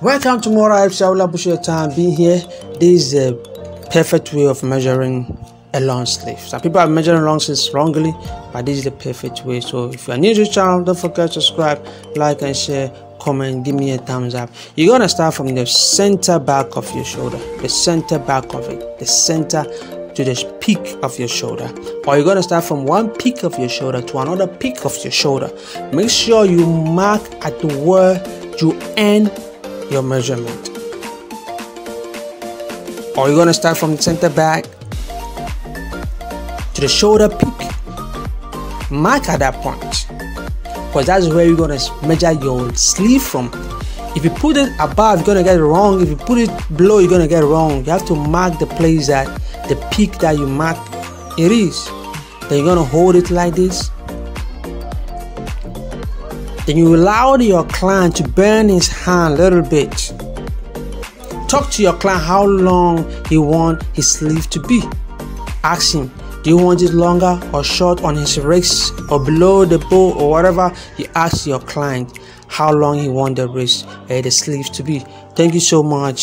Welcome to more Shaula Bush your time being here. This is a perfect way of measuring a long sleeve. Some people are measuring long sleeves wrongly, but this is the perfect way. So if you are new to the channel, don't forget to subscribe, like and share, comment, give me a thumbs up. You're gonna start from the center back of your shoulder, the center back of it, the center to the peak of your shoulder, or you're gonna start from one peak of your shoulder to another peak of your shoulder. Make sure you mark at where you end your measurement. Or you're gonna start from the center back to the shoulder peak. Mark at that point, because that's where you're gonna measure your sleeve from. If you put it above, you're gonna get it wrong. If you put it below, you're gonna get it wrong. You have to mark the place that the peak that you mark it is. Then you're gonna hold it like this. Then you allow your client to bend his hand a little bit. Talk to your client how long he wants his sleeve to be. Ask him, do you want it longer or short on his wrist or below the bow or whatever? You ask your client how long he wants the sleeve to be. Thank you so much.